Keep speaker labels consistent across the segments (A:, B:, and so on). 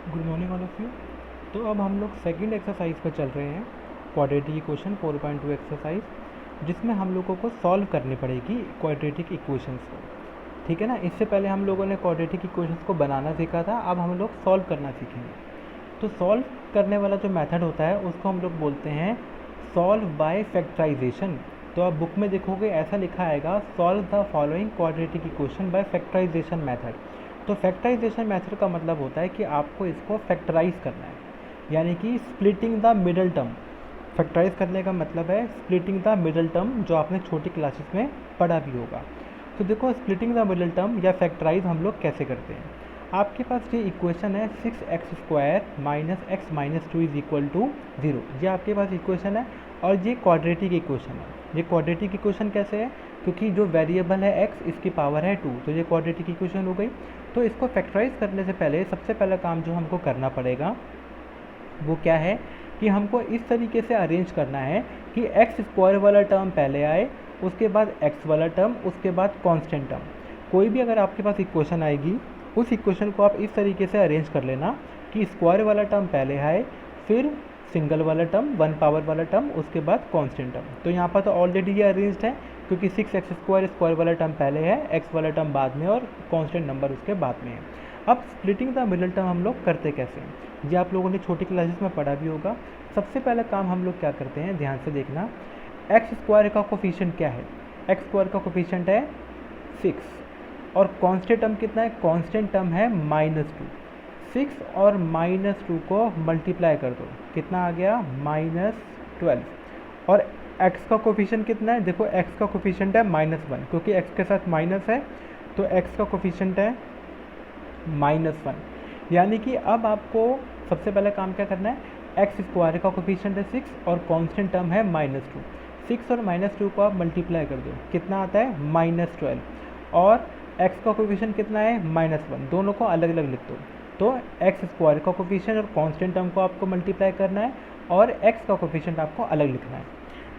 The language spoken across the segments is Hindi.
A: Good morning all of you. तो अब हम लोग सेकंड एक्सरसाइज पर चल रहे हैं, क्वाड्रेटिक इक्वेशन 4.2 एक्सरसाइज, जिसमें हम लोगों को सॉल्व करनी पड़ेगी क्वाड्रेटिक इक्वेशंस को। ठीक है ना। इससे पहले हम लोगों ने क्वाड्रेटिक इक्वेशंस को बनाना सीखा था, अब हम लोग सॉल्व करना सीखेंगे। तो सॉल्व करने वाला जो मेथड होता है उसको हम लोग बोलते हैं सॉल्व बाय फैक्टराइजेशन। तो आप बुक में देखोगे ऐसा लिखा आएगा, solve the following quadratic equation by factorisation method. तो फैक्टराइजेशन मेथड का मतलब होता है कि आपको इसको फैक्टराइज करना है, यानी कि splitting the middle term. Factorise करने का मतलब है स्प्लिटिंग द मिडल टर्म, जो आपने छोटी क्लासेस में पढ़ा भी होगा। तो देखो, स्प्लिटिंग द मिडल टर्म या फैक्टराइज हम लोग कैसे करते हैं। आपके पास ये इक्वेशन है 6x² minus x minus 2 is equal to 0। ये आपके पास इक्वेशन है और ये क्वाड्रेटिक इक्वेशन है। ये क्वाड्रेटिक इक्वेशन कैसे है, क्योंकि जो वेरिएबल है x, इसकी पावर है 2, तो ये क्वाड्रेटिक इक्वेशन हो गई। तो इसको फैक्टराइज करने से पहले सबसे पहला काम जो हमको करना पड़ेगा वो क्या है कि हमको इस तरीके से अरेंज करना है कि x² वाला टर्म पहले आए, उसके बाद x वाला टर्म, उसके बाद कांस्टेंट टर्म। कोई भी अगर आपके पास इक्वेशन आएगी, उस इक्वेशन को आप इस तरीके से अरेंज कर लेना कि स्क्वायर वाला टर्म पहले आए, फिर सिंगल वाला टर्म, 1 पावर वाला टर्म, उसके बाद कांस्टेंट टर्म। तो यहाँ पर तो ऑलरेडी ये अरेंज्ड है, क्योंकि 6x² स्क्वायर वाला टर्म पहले है, x वाला टर्म बाद में और कांस्टेंट नंबर उसके बाद में है। अब स्प्लिटिंग द मिडल टर्म हम लोग करते कैसे हैं, ये आप लोगों ने छोटी क्लासेस में पढ़ा भी होगा। सबसे पहला काम हम लोग क्या करते हैं, ध्यान से देखना। x² का कोफिशिएंट क्या है, x² का कोफिशिएंट है 6 और कांस्टेंट टर्म कितना है, कांस्टेंट टर्म है -2। 6 और -2 को मल्टीप्लाई कर दो, कितना आ गया -12। और x का कोफिशिएंट कितना है, देखो x का कोफिशिएंट है -1, क्योंकि x के साथ माइनस है तो x का कोफिशिएंट है -1। यानी कि अब आपको सबसे पहले काम क्या करना है, x² का कोफिशिएंट है 6 और कांस्टेंट टर्म है -2। 6 और -2 को आप मल्टीप्लाई कर दो, कितना आता है -12। और x का कोफिशिएंट कितना है -1, दोनों को अलग अलग लिख दो। तो x² का कोफिशिएंट और कांस्टेंट टर्म को आपको मल्टीप्लाई करना है और x का कोफिशिएंट आपको अलग लिखना है।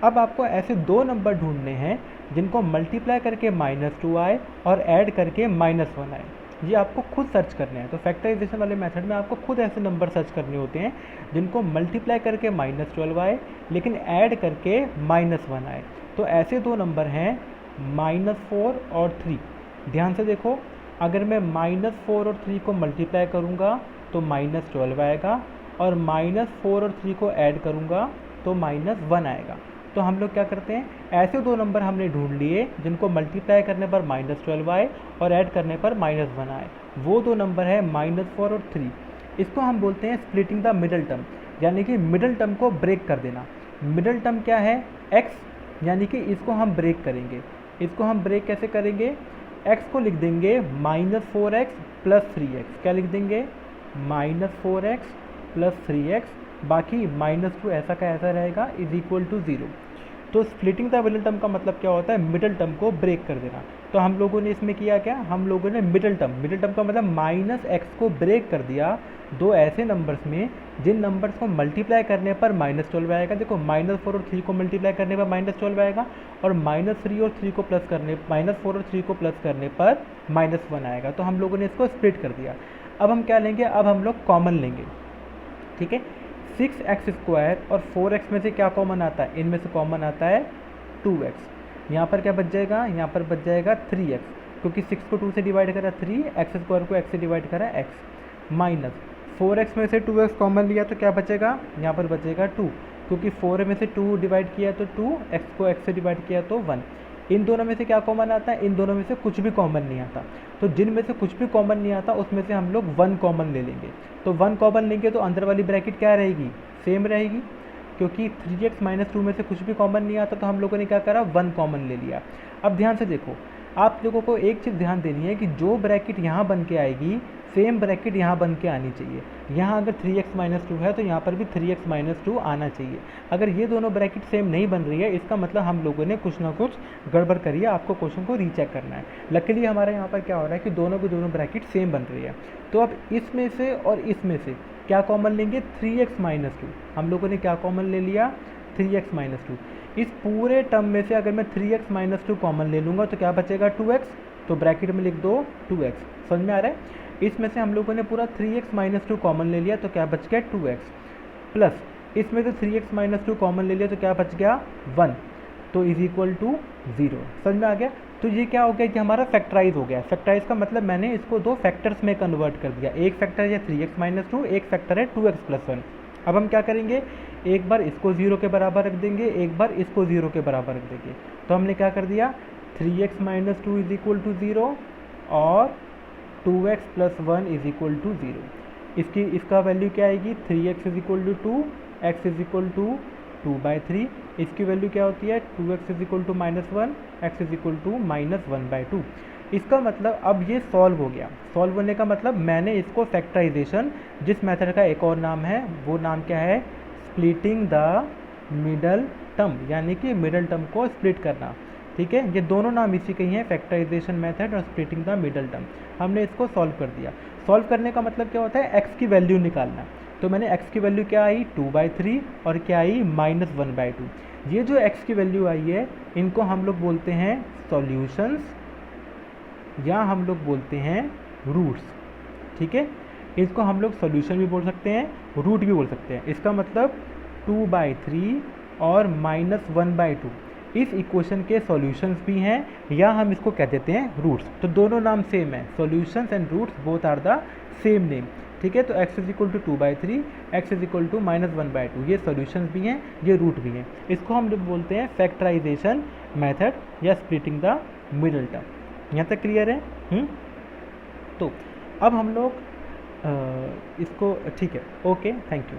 A: अब आपको ऐसे दो नंबर ढूंढने हैं जिनको मल्टीप्लाई करके -2 आए और ऐड करके -1 आए। ये आपको खुद सर्च करने हैं। तो फैक्टराइजेशन वाले मेथड में आपको खुद ऐसे नंबर सर्च करने होते हैं जिनको मल्टीप्लाई करके -12 आए लेकिन ऐड करके -1 आए। तो ऐसे दो नंबर हैं -4 और 3। ध्यान से देखो, अगर मैं -4 और 3 को मल्टीप्लाई करूँगा तो -12 आएगा, और -4 और 3 को ऐड करूँगा तो -1 आएगा। तो हम लोग क्या करते हैं, ऐसे दो नंबर हमने ढूंढ लिए जिनको मल्टीप्लाई करने पर -12 आए और ऐड करने पर -1 आए। वो दो नंबर है -4 और 3। इसको हम बोलते हैं स्प्लिटिंग द मिडल टर्म, यानी कि मिडल टर्म को ब्रेक कर देना। मिडल टर्म क्या है, x, यानी कि इसको हम ब्रेक करेंगे। इसको हम ब्रेक कैसे करेंगे, x को लिख देंगे -4x + 3x। क्या लिख देंगे, -4x + 3x, बाकी -2 ऐसा का ऐसा रहेगा इज इक्वल टू 0। तो स्प्लिटिंग द मिडल टर्म का मतलब क्या होता है, मिडल टर्म को ब्रेक कर देना। तो हम लोगों ने इसमें किया क्या, हम लोगों ने मिडल टर्म का मतलब -x को ब्रेक कर दिया दो ऐसे नंबर्स में जिन नंबर्स को मल्टीप्लाई करने पर -12 आएगा। देखो, -4 और 3 को मल्टीप्लाई करने पर -12 आएगा, और -3 और 3 को प्लस करने -4 और 3 को प्लस करने पर -1 आएगा। तो हम लोगों ने इसको स्प्लिट कर दिया। अब हम क्या लेंगे, अब हम लोग कॉमन लेंगे। ठीक है, 6x² और 4x में से क्या कॉमन आता है, इनमें से कॉमन आता है 2x। यहाँ पर क्या बच जाएगा, यहाँ पर बच जाएगा 3x, क्योंकि 6 को 2 से डिवाइड करा 3, x² को x से डिवाइड करा x, माइनस 4x में से 2x कॉमन लिया तो क्या बचेगा, यहाँ पर बचेगा 2, क्योंकि 4 में से 2 डिवाइड किया तो 2, x को x से डिवाइड किया तो 1। इन दोनों में से क्या कॉमन आता है, इन दोनों में से कुछ भी कॉमन नहीं आता। तो जिनमें से कुछ भी कॉमन नहीं आता उसमें से हम लोग 1 कॉमन ले लेंगे। तो 1 कॉमन लेंगे तो अंदर वाली ब्रैकेट क्या रहेगी, सेम रहेगी, क्योंकि 3x - 2 में से कुछ भी कॉमन नहीं आता। तो हम लोगों ने क्या करा, 1 कॉमन ले लिया। अब ध्यान से देखो, आप लोगों को एक चीज़ ध्यान देनी है कि जो ब्रैकेट यहाँ बन के आएगी सेम ब्रैकेट यहाँ बन के आनी चाहिए। यहाँ अगर 3x - 2 है तो यहाँ पर भी 3x - 2 आना चाहिए। अगर ये दोनों ब्रैकेट सेम नहीं बन रही है, इसका मतलब हम लोगों ने कुछ ना कुछ गड़बड़ करी है, आपको क्वेश्चन को रीचेक करना है। लकीली हमारे यहाँ पर क्या हो रहा है कि दोनों की दोनों ब्रैकेट सेम बन रही है। तो अब इसमें से और इसमें से क्या कॉमन लेंगे, 3x - 2। हम लोगों ने क्या कॉमन ले लिया, 3x - 2। इस पूरे टर्म में से अगर मैं 3x - 2 कॉमन ले लूँगा तो क्या बचेगा, 2x। तो ब्रैकेट में लिख दो 2x। समझ में आ रहा है। इसमें से हम लोगों ने पूरा 3x माइनस 2 कॉमन ले लिया तो क्या बच गया 2x, प्लस इसमें से 3x माइनस 2 कॉमन ले लिया तो क्या बच गया 1, तो इज इक्वल टू 0। समझ में आ गया। तो ये क्या हो गया कि हमारा फैक्टराइज हो गया। फैक्टराइज का मतलब मैंने इसको दो फैक्टर्स में कन्वर्ट कर दिया। एक फैक्टर है 3x माइनस 2, एक फैक्टर है 2x प्लस 1। अब हम क्या करेंगे, एक बार इसको 0 के बराबर रख देंगे, एक बार इसको 0 के बराबर रख देंगे। तो हमने क्या कर दिया, 3x minus 2 is equal to 0 और 2x plus 1 is equal to 0। इसका वैल्यू क्या आएगी, 3x is equal to 2, x is equal to 2/3। इसकी वैल्यू क्या होती है, 2x is equal to -1, x is equal to -1/2। इसका मतलब अब ये सॉल्व हो गया। सॉल्व होने का मतलब मैंने इसको फैक्टराइजेशन, जिस मेथड का एक और नाम है वो नाम क्या है, स्प्लिटिंग द मिडल टर्म, यानी कि मिडल टर्म को स्प्लिट करना। ठीक है, ये दोनों नाम इसी के ही हैं, फैक्टराइजेशन मेथड और स्प्लिटिंग द मिडल टर्म। हमने इसको सॉल्व कर दिया। सॉल्व करने का मतलब क्या होता है, x की वैल्यू निकालना। तो मैंने x की वैल्यू क्या आई 2/3 और क्या आई -1/2। ये जो x की वैल्यू आई है इनको हम लोग बोलते हैं सॉल्यूशंस या हम लोग बोलते हैं रूट्स। ठीक है, इसको हम लोग सॉल्यूशन भी बोल सकते हैं, रूट भी बोल सकते हैं। इसका मतलब 2/3 और -1/2 इस इक्वेशन के सॉल्यूशंस भी हैं, या हम इसको कह देते हैं रूट्स। तो दोनों नाम सेम है, solutions and roots both are the same name. ठीक है, तो x is equal to 2/3, x is equal to -1/2, ये सॉल्यूशंस भी हैं, ये रूट भी हैं। इसको हम लोग बोलते हैं फैक्टराइजेशन मेथड या स्प्लिटिंग द मिडल टर्म। यहाँ तक क्लियर है? तो अब हम लोग इसको, ठीक है, ओके, थैंक यू।